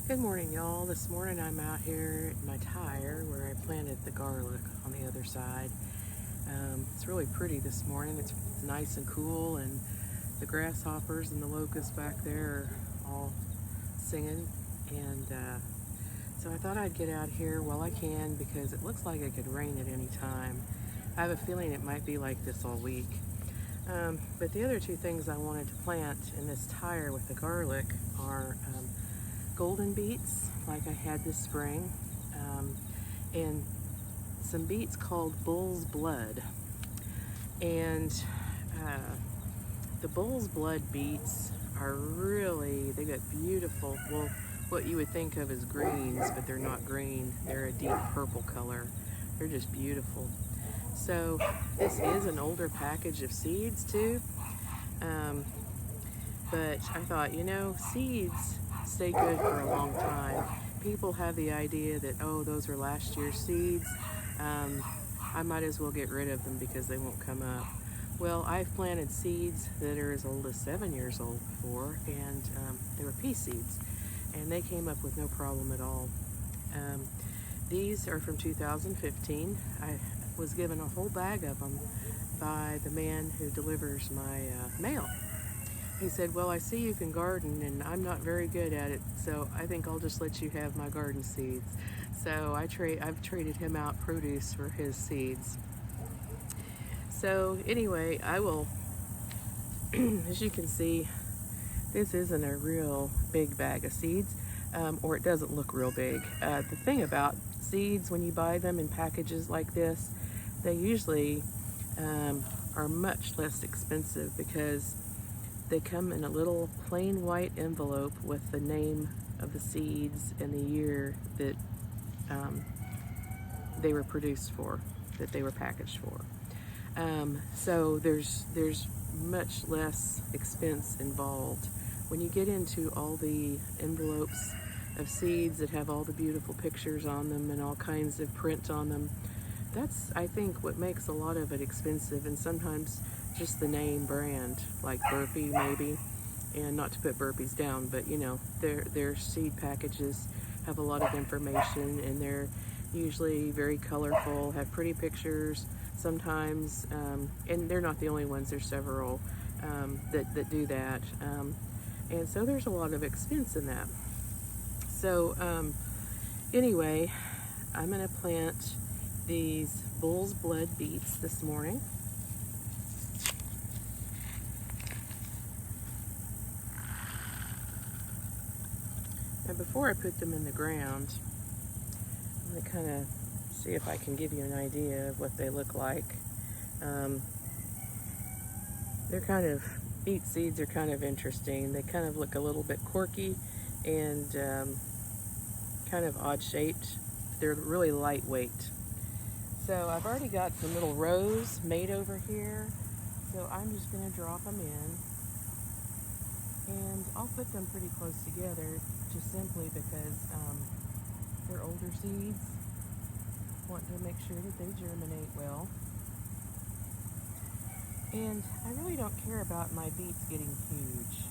Good morning, y'all. This morning I'm out here at my tire where I planted the garlic on the other side. It's really pretty this morning. It's nice and cool, and the grasshoppers and the locusts back there are all singing. And so I thought I'd get out here while I can because it looks like it could rain at any time. I have a feeling it might be like this all week. But the other two things I wanted to plant in this tire with the garlic are golden beets, like I had this spring, and some beets called bull's blood. And the bull's blood beets are they got beautiful, well, what you would think of as greens, but they're not green. They're a deep purple color. They're just beautiful. So this is an older package of seeds too. But I thought, seeds stay good for a long time. People have the idea that, oh, those are last year's seeds. I might as well get rid of them because they won't come up. Well, I've planted seeds that are as old as 7 years old before, and they were pea seeds, and they came up with no problem at all. These are from 2015. I was given a whole bag of them by the man who delivers my mail. He said, well, I see you can garden, and I'm not very good at it, so I think I'll just let you have my garden seeds. So I've traded him out produce for his seeds. So anyway, I will, as you can see, this isn't a real big bag of seeds, or it doesn't look real big. The thing about seeds, when you buy them in packages like this, they usually are much less expensive because they come in a little plain white envelope with the name of the seeds and the year that they were produced for, that they were packaged for. So there's much less expense involved. When you get into all the envelopes of seeds that have all the beautiful pictures on them and all kinds of print on them, that's, I think, what makes a lot of it expensive, and sometimes just the name brand, like Burpee maybe, and not to put Burpees down, but their seed packages have a lot of information, and they're usually very colorful, have pretty pictures sometimes, and they're not the only ones. There's several that do that, and so there's a lot of expense in that. So anyway, I'm going to plant these bull's blood beets this morning. And before I put them in the ground, I'm going to kind of see if I can give you an idea of what they look like. Beet seeds are kind of interesting. They kind of look a little bit quirky and kind of odd shaped. They're really lightweight. So I've already got some little rows made over here. So I'm just going to drop them in. And I'll put them pretty close together just simply because they're older seeds. Want to make sure that they germinate well. And I really don't care about my beets getting huge.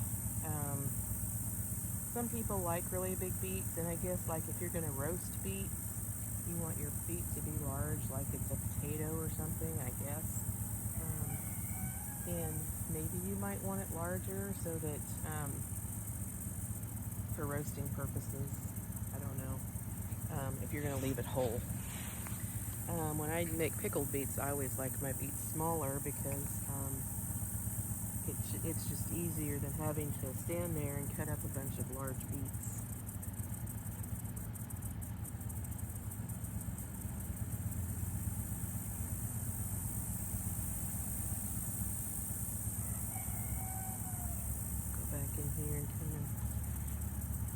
Some people like really big beets, and I guess like if you're going to roast beets, you want your beet to be large, like it's a potato or something, I guess. And maybe you might want it larger so that for roasting purposes, I don't know, if you're going to leave it whole. When I make pickled beets, I always like my beets smaller because it's just easier than having to stand there and cut up a bunch of large beets. Go back in here and kind of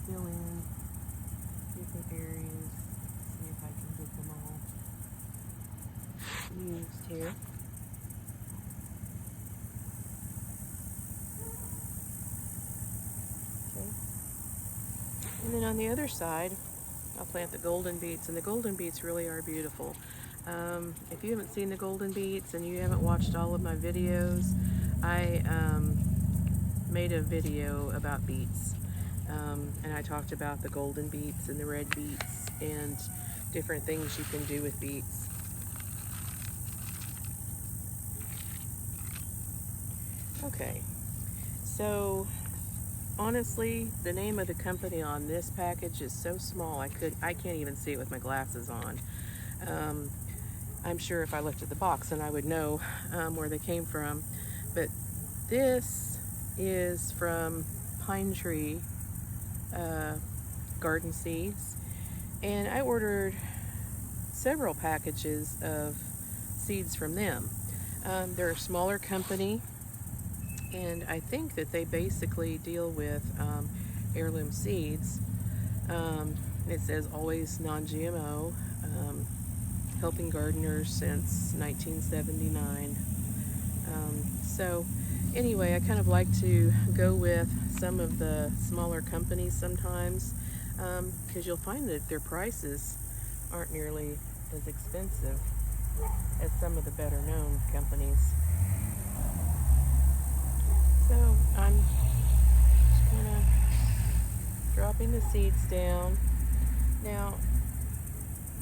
fill in different areas, see if I can get them all used here. Okay. And then on the other side, I'll plant the golden beets, and the golden beets really are beautiful. If you haven't seen the golden beets and you haven't watched all of my videos, I made a video about beets. And I talked about the golden beets and the red beets and different things you can do with beets. Okay, so honestly, the name of the company on this package is so small I can't even see it with my glasses on. Um, I'm sure if I looked at the box then I would know where they came from. But this is from Pine Tree Garden Seeds, and I ordered several packages of seeds from them. They're a smaller company, and I think that they basically deal with heirloom seeds. It says always non-GMO, helping gardeners since 1979. So anyway, I kind of like to go with some of the smaller companies sometimes, because you'll find that their prices aren't nearly as expensive as some of the better known companies. So I'm just kind of dropping the seeds down. Now,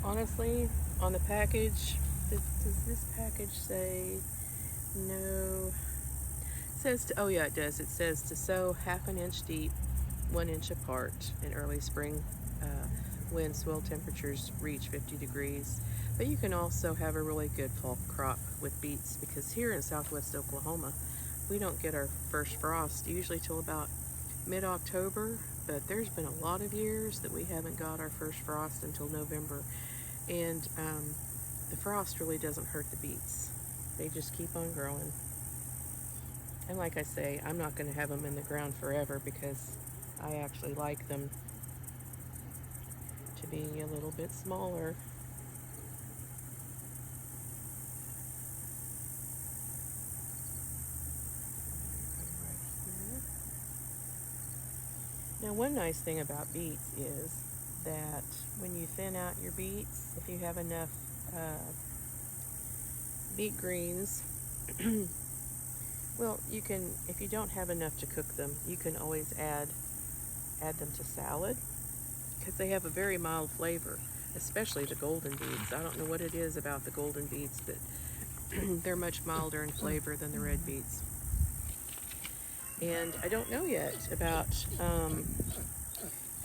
honestly, on the package, does this package say no? It says, oh yeah, it does. It says to sow 1/2 inch deep, 1 inch apart in early spring when soil temperatures reach 50 degrees. But you can also have a really good fall crop with beets, because here in southwest Oklahoma, we don't get our first frost usually till about mid-October, but there's been a lot of years that we haven't got our first frost until November. And the frost really doesn't hurt the beets. They just keep on growing. And like I say, I'm not going to have them in the ground forever because I actually like them to be a little bit smaller. Now, one nice thing about beets is that when you thin out your beets, if you have enough beet greens, well, you can, if you don't have enough to cook them, you can always add them to salad, because they have a very mild flavor, especially the golden beets. I don't know what it is about the golden beets, but they're much milder in flavor than the red beets. And I don't know yet about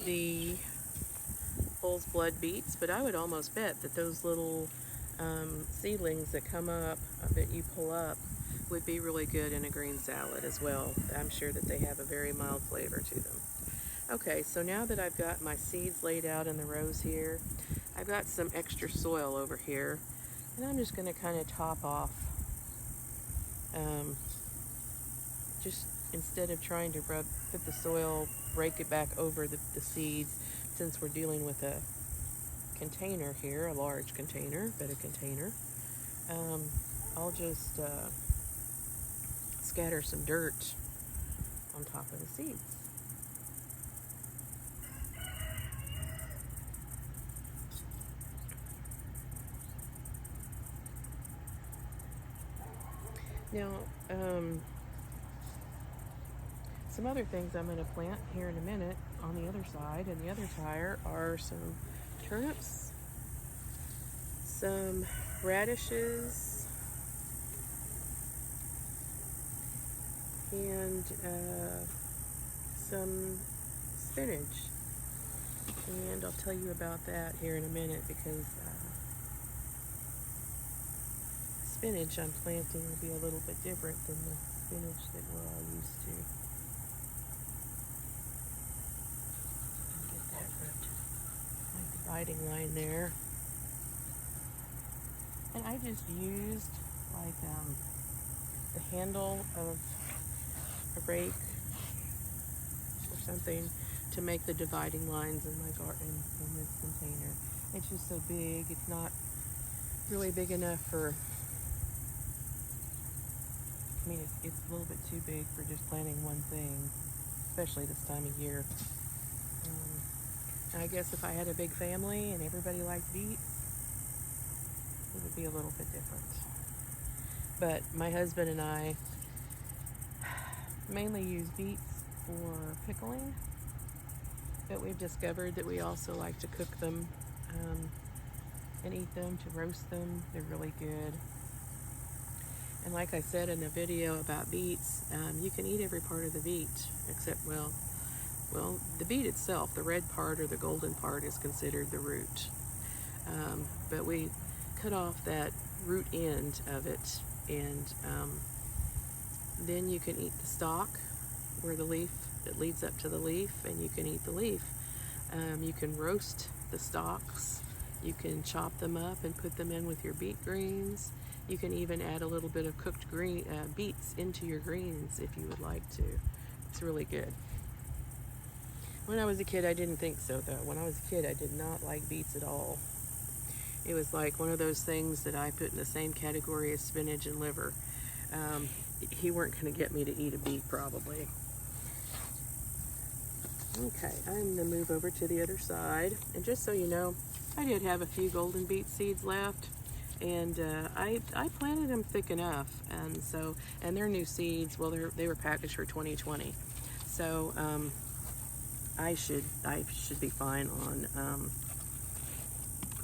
the bull's blood beets, but I would almost bet that those little seedlings that come up, that you pull up, would be really good in a green salad as well. I'm sure that they have a very mild flavor to them. Okay, so now that I've got my seeds laid out in the rows here, I've got some extra soil over here, and I'm just going to kind of top off. Just instead of trying to put the soil, rake it back over the seeds, since we're dealing with a container here, a large container, but a container, I'll just scatter some dirt on top of the seeds. Now, some other things I'm going to plant here in a minute on the other side, and the other tire, are some turnips, some radishes, and some spinach. And I'll tell you about that here in a minute, because spinach I'm planting will be a little bit different than the spinach that we're all used to. Get that ripped. My dividing line there. And I just used like the handle of a rake or something to make the dividing lines in my garden in this container. It's just so big. It's not really big enough for, I mean, it's a little bit too big for just planting one thing, especially this time of year. I guess if I had a big family and everybody liked beets, it would be a little bit different. But my husband and I mainly use beets for pickling, But we've discovered that we also like to cook them and eat them, to roast them. They're really good. And like I said in the video about beets, you can eat every part of the beet except, well, the beet itself, the red part or the golden part, is considered the root. But we cut off that root end of it, and then you can eat the stalk, where the leaf, it leads up to the leaf, and you can eat the leaf. You can roast the stalks. You can chop them up and put them in with your beet greens. You can even add a little bit of cooked beets into your greens if you would like to. It's really good. When I was a kid, I didn't think so, though. When I was a kid, I did not like beets at all. It was like one of those things that I put in the same category as spinach and liver. He weren't going to get me to eat a beet, probably. Okay, I'm going to move over to the other side. And just so you know, I did have a few golden beet seeds left. And I planted them thick enough. And they're new seeds. Well, they were packaged for 2020. So I should be fine on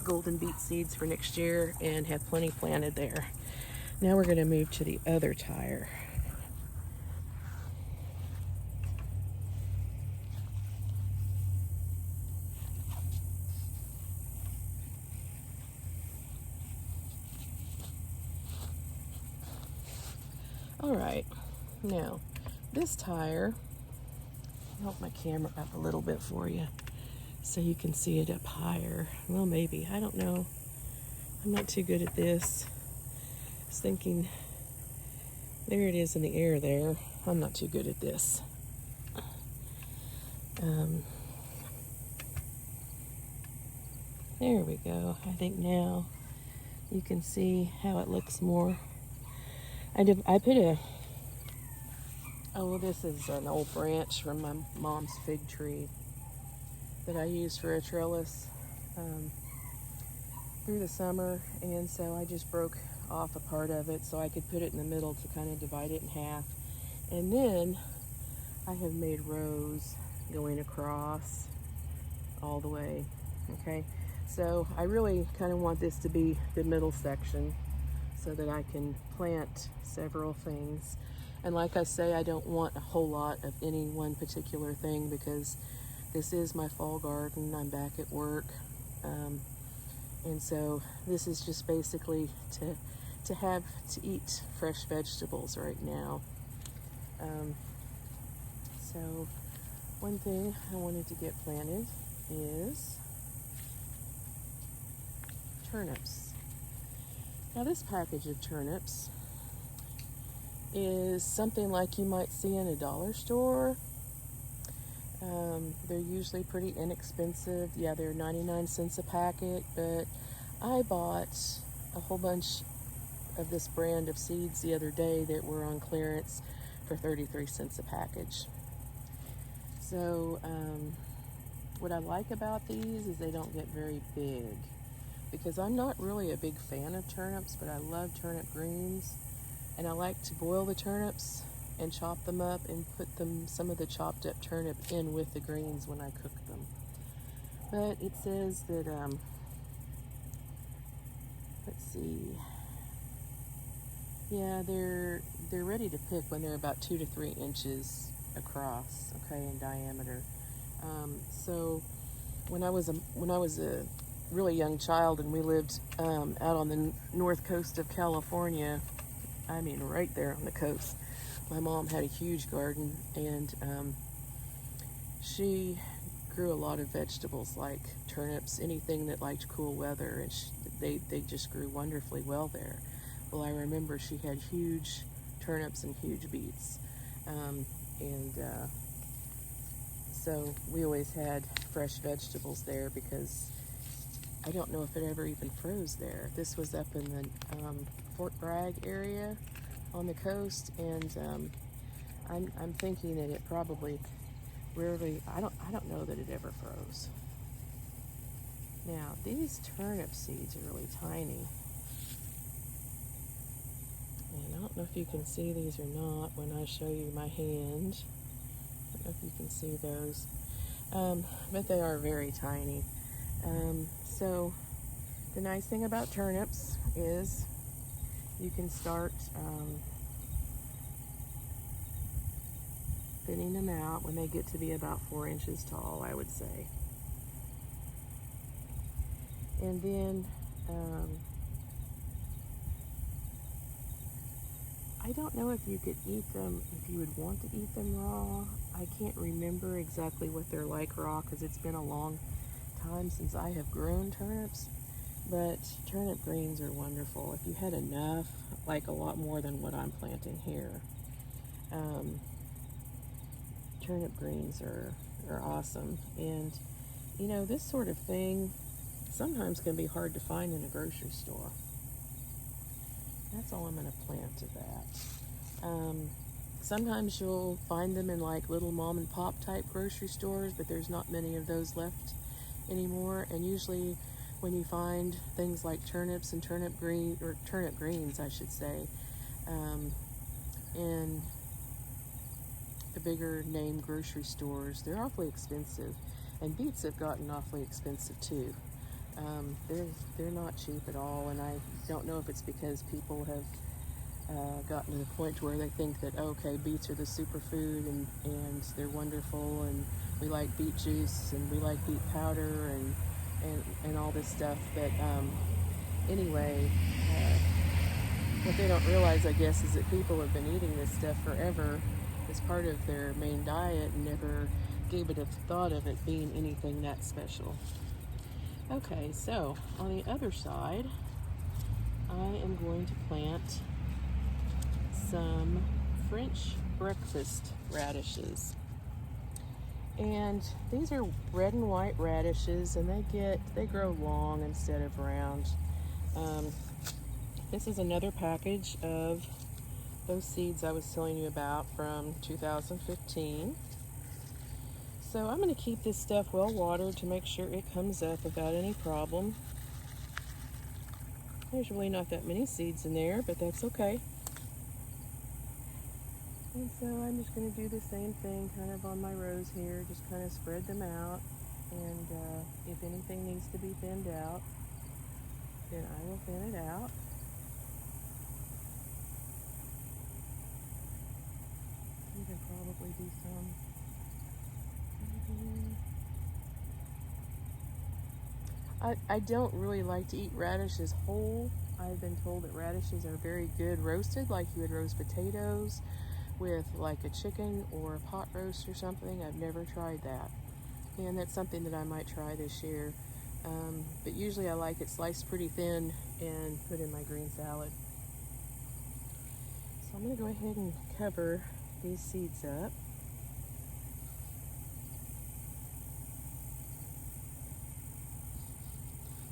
golden beet seeds for next year, and have plenty planted there. Now we're going to move to the other tire. All right, now this tire, I'll help my camera up a little bit for you so you can see it up higher. Well, maybe, I don't know. I'm not too good at this. I was thinking, there it is in the air there. I'm not too good at this. There we go. I think now you can see how it looks more. This is an old branch from my mom's fig tree that I used for a trellis through the summer, and so I just broke off a part of it so I could put it in the middle to kind of divide it in half. And then I have made rows going across all the way. Okay, so I really kind of want this to be the middle section so that I can plant several things. And like I say, I don't want a whole lot of any one particular thing because this is my fall garden. I'm back at work. And so this is just basically to eat fresh vegetables right now. So one thing I wanted to get planted is turnips. Now this package of turnips is something like you might see in a dollar store. They're usually pretty inexpensive. Yeah, they're 99 cents a packet, but I bought a whole bunch of this brand of seeds the other day that were on clearance for 33 cents a package. So what I like about these is they don't get very big, because I'm not really a big fan of turnips, but I love turnip greens, and I like to boil the turnips and chop them up and put some of the chopped up turnip in with the greens when I cook them. But it says that let's see, yeah, they're ready to pick when they're about 2 to 3 inches across, okay, in diameter. So when I was a really young child and we lived out on the north coast of California, I mean right there on the coast, my mom had a huge garden, and she grew a lot of vegetables like turnips, anything that liked cool weather, and they just grew wonderfully well there. Well, I remember she had huge turnips and huge beets, so we always had fresh vegetables there because I don't know if it ever even froze there. This was up in the Fort Bragg area on the coast, and I'm thinking that it probably rarely, I don't know that it ever froze. Now these turnip seeds are really tiny, and I don't know if you can see these or not when I show you my hand. I don't know if you can see those. but they are very tiny. So the nice thing about turnips is you can start thinning them out when they get to be about 4 inches tall, I would say. And then I don't know if you could eat them, if you would want to eat them raw. I can't remember exactly what they're like raw because it's been a long time since I have grown turnips. But turnip greens are wonderful. If you had enough, like a lot more than what I'm planting here, turnip greens are awesome. And you know, this sort of thing sometimes can be hard to find in a grocery store. That's all I'm going to plant to that. Sometimes you'll find them in like little mom and pop type grocery stores, but there's not many of those left anymore. And usually when you find things like turnips and turnip greens, I should say, in the bigger name grocery stores, they're awfully expensive. And beets have gotten awfully expensive too. They're not cheap at all, and I don't know if it's because people have gotten to the point where they think that, okay, beets are the superfood and they're wonderful, and we like beet juice and we like beet powder and all this stuff. But anyway, what they don't realize, I guess, is that people have been eating this stuff forever as part of their main diet and never gave it a thought of it being anything that special. Okay, so on the other side, I am going to plant some French breakfast radishes. And these are red and white radishes, and they grow long instead of round. This is another package of those seeds I was telling you about from 2015. So I'm going to keep this stuff well watered to make sure it comes up without any problem. There's really not that many seeds in there, but that's okay. And so I'm just going to do the same thing kind of on my rows here, just kind of spread them out. And if anything needs to be thinned out, then I will thin it out. You can probably do some. I don't really like to eat radishes whole. I've been told that radishes are very good roasted, like you would roast potatoes with like a chicken or a pot roast or something. I've never tried that, and that's something that I might try this year. But usually I like it sliced pretty thin and put in my green salad. So I'm going to go ahead and cover these seeds up.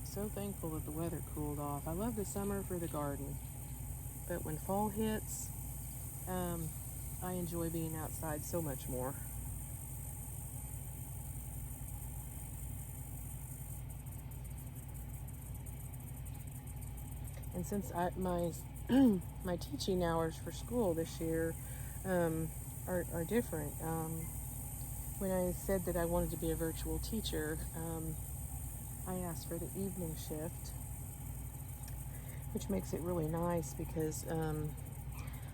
So thankful that the weather cooled off. I love the summer for the garden, but when fall hits, I enjoy being outside so much more. And since my my teaching hours for school this year are different, when I said that I wanted to be a virtual teacher, I asked for the evening shift, which makes it really nice because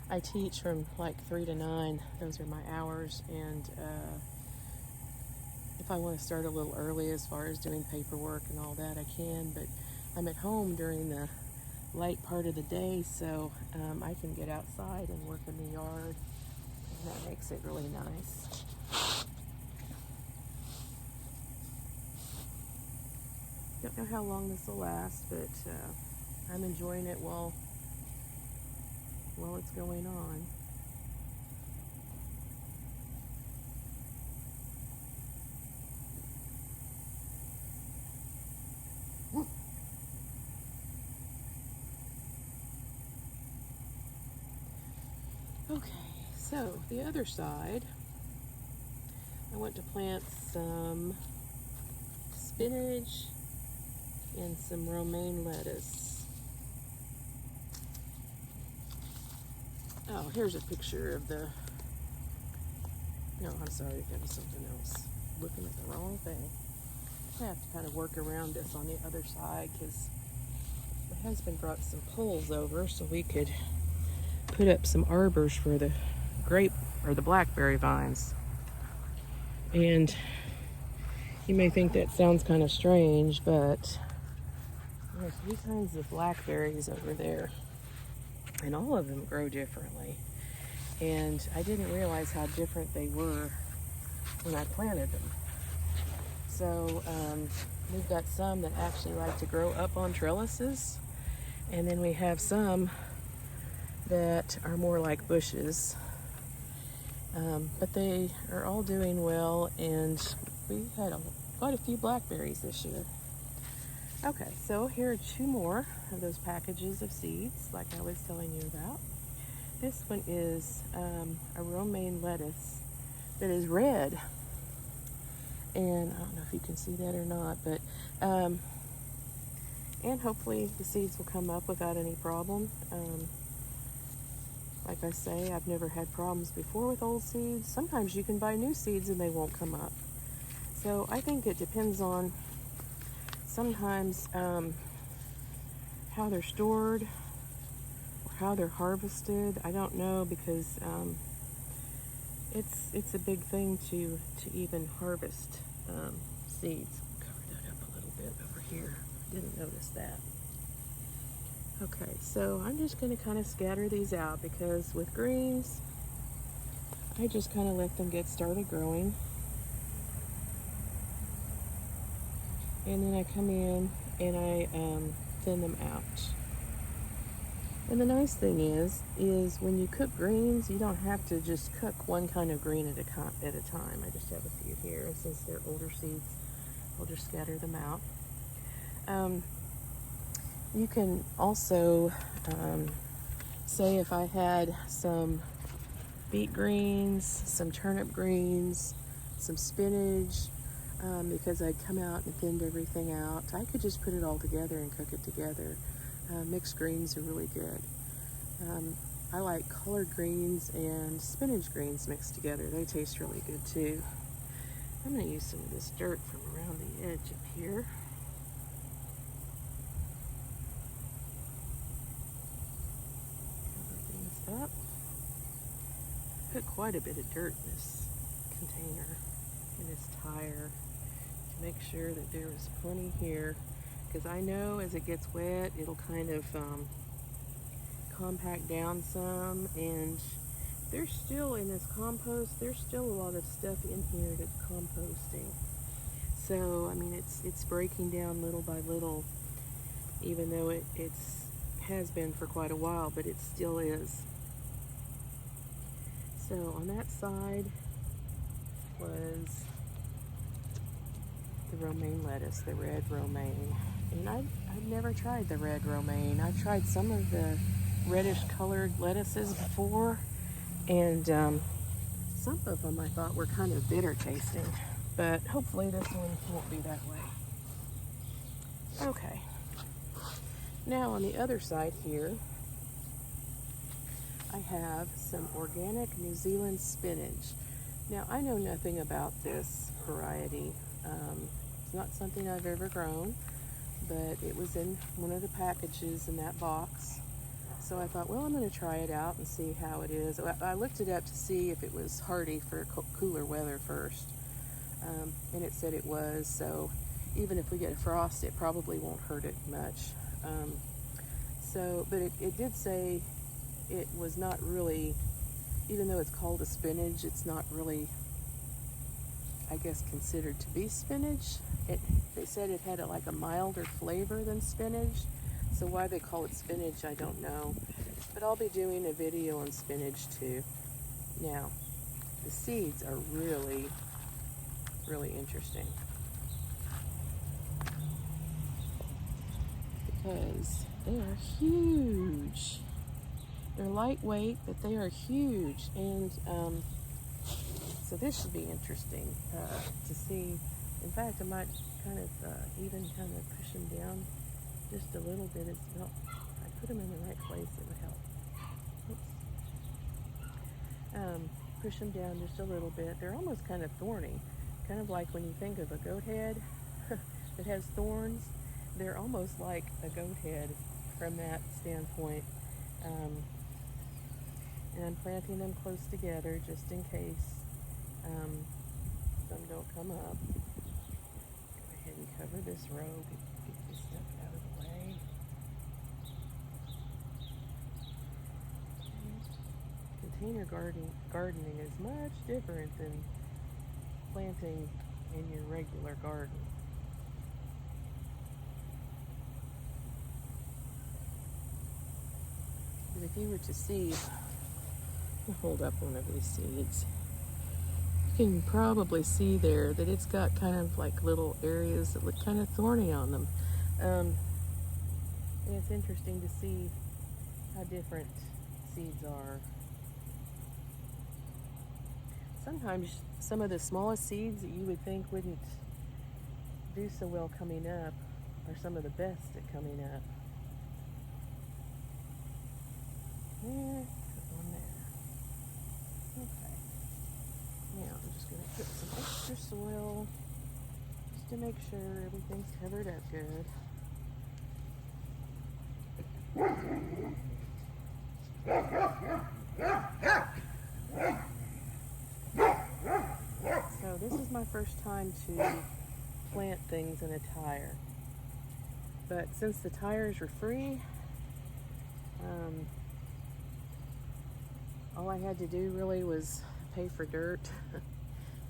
I teach from like 3 to 9. Those are my hours, and if I want to start a little early as far as doing paperwork and all that, I can, but I'm at home during the light part of the day, so I can get outside and work in the yard, and that makes it really nice. Don't know how long this will last, but I'm enjoying it while it's going on. Okay, so the other side, I want to plant some spinach and some romaine lettuce. Oh, here's a picture of the, no, I'm sorry, that was something else. looking at the wrong thing. I have to kind of work around this on the other side because my husband brought some poles over so we could put up some arbors for the grape or the blackberry vines. And you may think that sounds kind of strange, but there's 3 kinds of blackberries over there, and all of them grow differently. And I didn't realize how different they were when I planted them. So we've got some that actually like to grow up on trellises, and then we have some that are more like bushes. But they are all doing well, and we had quite a few blackberries this year. Okay, so here are 2 more of those packages of seeds, like I was telling you about. This one is a romaine lettuce that is red. And I don't know if you can see that or not, but and hopefully the seeds will come up without any problem. Like I say, I've never had problems before with old seeds. Sometimes you can buy new seeds and they won't come up. So I think it depends on sometimes how they're stored or how they're harvested. I don't know, because it's a big thing to even harvest seeds. Cover that up a little bit over here. Didn't notice that. Okay, so I'm just going to kind of scatter these out, because with greens, I just kind of let them get started growing. And then I come in and I thin them out. And the nice thing is when you cook greens, you don't have to just cook one kind of green at a time. I just have a few here, and since they're older seeds, I'll just scatter them out. You can also say if I had some beet greens, some turnip greens, some spinach, because I'd come out and thinned everything out, I could just put it all together and cook it together. Mixed greens are really good. I like collard greens and spinach greens mixed together. They taste really good too. I'm going to use some of this dirt from around the edge up here. Cover things up. Put quite a bit of dirt in this container, in this tire, to make sure that there is plenty here, because I know as it gets wet it'll kind of compact down some, and there's still, in this compost, there's still a lot of stuff in here that's composting. So I mean, it's breaking down little by little, even though it has been for quite a while, but it still is. So on that side was the romaine lettuce, the red romaine. And I've never tried the red romaine. I've tried some of the reddish colored lettuces before, and some of them I thought were kind of bitter tasting, but hopefully this one won't be that way. Okay, now on the other side here, I have some organic New Zealand spinach. Now, I know nothing about this variety. It's not something I've ever grown, but it was in one of the packages in that box. So I thought, well, I'm going to try it out and see how it is. I looked it up to see if it was hardy for cooler weather first, and it said it was. So even if we get a frost, it probably won't hurt it much. But it did say it was not really, even though it's called a spinach, it's not really, I guess, considered to be spinach. They said it had like a milder flavor than spinach. So why they call it spinach, I don't know. But I'll be doing a video on spinach too. Now, the seeds are really, really interesting, because they are huge. They're lightweight, but they are huge. And so this should be interesting to see. In fact, I might kind of even kind of push them down just a little bit. If I put them in the right place, it would help. Oops. Push them down just a little bit. They're almost kind of thorny, kind of like when you think of a goat head that has thorns. They're almost like a goat head from that standpoint. And I'm planting them close together just in case some don't come up. Go ahead and cover this row, get this stuff out of the way. Container gardening is much different than planting in your regular garden. But if you were to see, hold up one of these seeds, you can probably see there that it's got kind of like little areas that look kind of thorny on them. And it's interesting to see how different seeds are. Sometimes some of the smallest seeds that you would think wouldn't do so well coming up are some of the best at coming up. There, put one there. Okay. Now I'm just going to put some extra soil just to make sure everything's covered up good. So this is my first time to plant things in a tire. But since the tires were free, all I had to do really was pay for dirt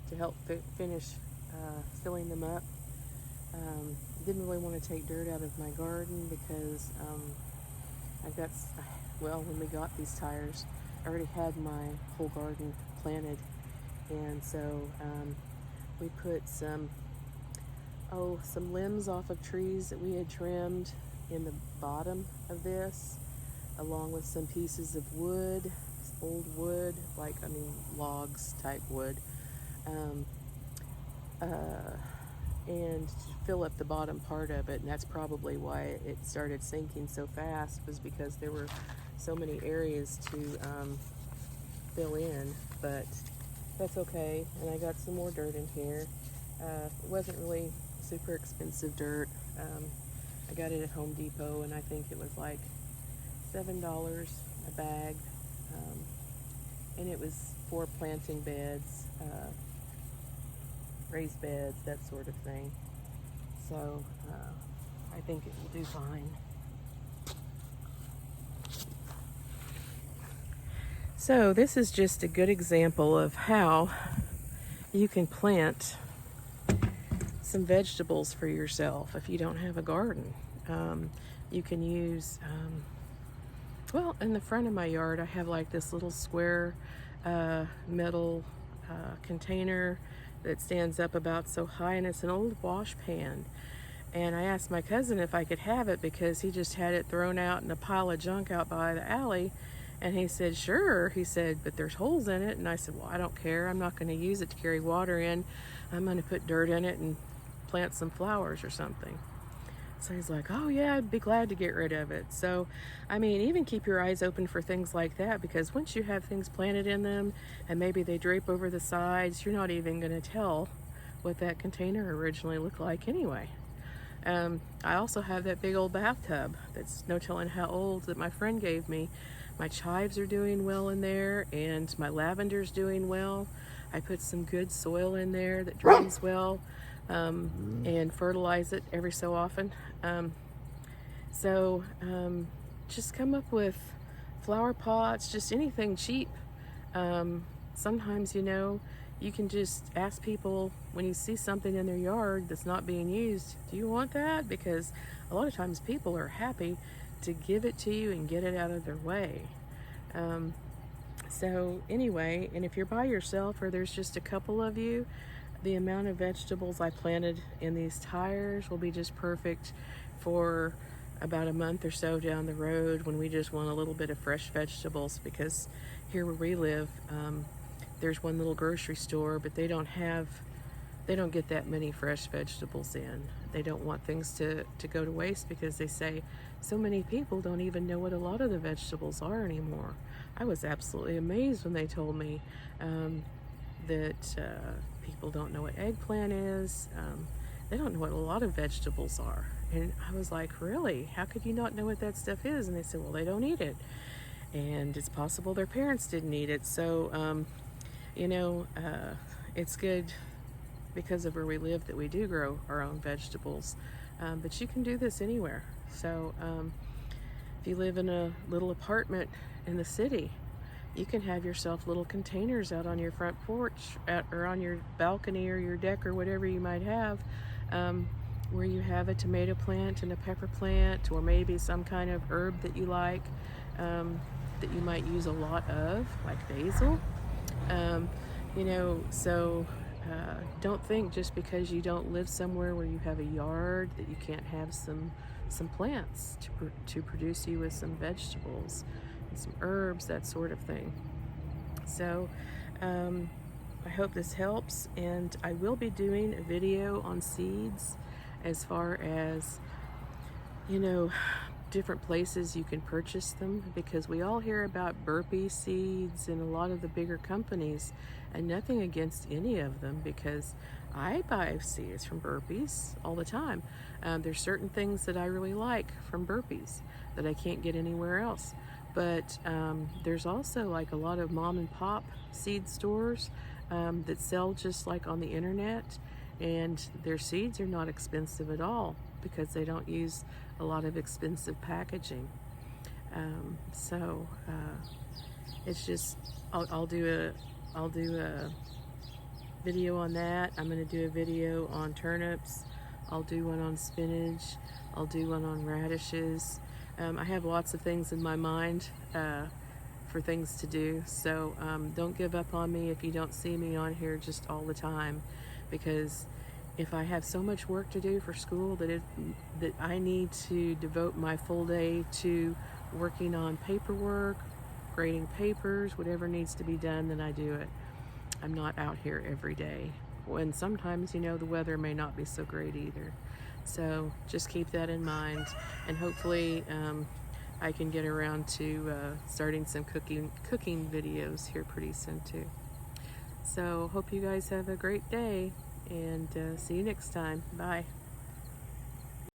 to help finish filling them up. Didn't really want to take dirt out of my garden because when we got these tires, I already had my whole garden planted, and so we put some limbs off of trees that we had trimmed in the bottom of this, along with some pieces of wood, old wood, logs type wood, and to fill up the bottom part of it. And that's probably why it started sinking so fast, was because there were so many areas to fill in. But that's okay. And I got some more dirt in here. It wasn't really super expensive dirt. I got it at Home Depot, and I think it was like $7 a bag. And it was for planting beds, raised beds, that sort of thing. So I think it will do fine. So this is just a good example of how you can plant some vegetables for yourself if you don't have a garden. You can use, in the front of my yard I have like this little square metal container that stands up about so high, and it's an old wash pan. And I asked my cousin if I could have it because he just had it thrown out in a pile of junk out by the alley. And he said, sure. He said, but there's holes in it. And I said, well, I don't care. I'm not going to use it to carry water in. I'm going to put dirt in it and plant some flowers or something. So he's like, oh yeah, I'd be glad to get rid of it. So, even keep your eyes open for things like that, because once you have things planted in them and maybe they drape over the sides, you're not even going to tell what that container originally looked like anyway. I also have that big old bathtub that's no telling how old, that my friend gave me. My chives are doing well in there, and my lavender's doing well. I put some good soil in there that drains well, and fertilize it every so often. Just come up with flower pots, just anything cheap. Sometimes, you can just ask people when you see something in their yard that's not being used, do you want that? Because a lot of times people are happy to give it to you and get it out of their way. So anyway, and if you're by yourself or there's just a couple of you, the amount of vegetables I planted in these tires will be just perfect for about a month or so down the road, when we just want a little bit of fresh vegetables. Because here where we live, there's one little grocery store, but they don't get that many fresh vegetables in. They don't want things to go to waste, because they say so many people don't even know what a lot of the vegetables are anymore. I was absolutely amazed when they told me that People don't know what eggplant is. They don't know what a lot of vegetables are. And I was like, really? How could you not know what that stuff is? And they said, well, they don't eat it. And it's possible their parents didn't eat it. So, you know, it's good because of where we live that we do grow our own vegetables. But you can do this anywhere. So if you live in a little apartment in the city, you can have yourself little containers out on your front porch or on your balcony or your deck or whatever you might have, where you have a tomato plant and a pepper plant, or maybe some kind of herb that you like, that you might use a lot of, like basil. You know, so don't think just because you don't live somewhere where you have a yard that you can't have some plants to produce you with some vegetables and some herbs, that sort of thing. So I hope this helps, and I will be doing a video on seeds as far as, you know, different places you can purchase them, because we all hear about Burpee seeds and a lot of the bigger companies, and nothing against any of them, because I buy seeds from Burpees all the time. There's certain things that I really like from Burpees that I can't get anywhere else. But there's also like a lot of mom and pop seed stores that sell just like on the internet, and their seeds are not expensive at all because they don't use a lot of expensive packaging. So it's just, I'll do a video on that. I'm going to do a video on turnips. I'll do one on spinach. I'll do one on radishes. I have lots of things in my mind for things to do, so don't give up on me if you don't see me on here just all the time, because if I have so much work to do for school that I need to devote my full day to working on paperwork, grading papers, whatever needs to be done, then I do it. I'm not out here every day. And sometimes, you know, the weather may not be so great either. So just keep that in mind, and hopefully I can get around to starting some cooking videos here pretty soon too. So hope you guys have a great day, and see you next time. Bye.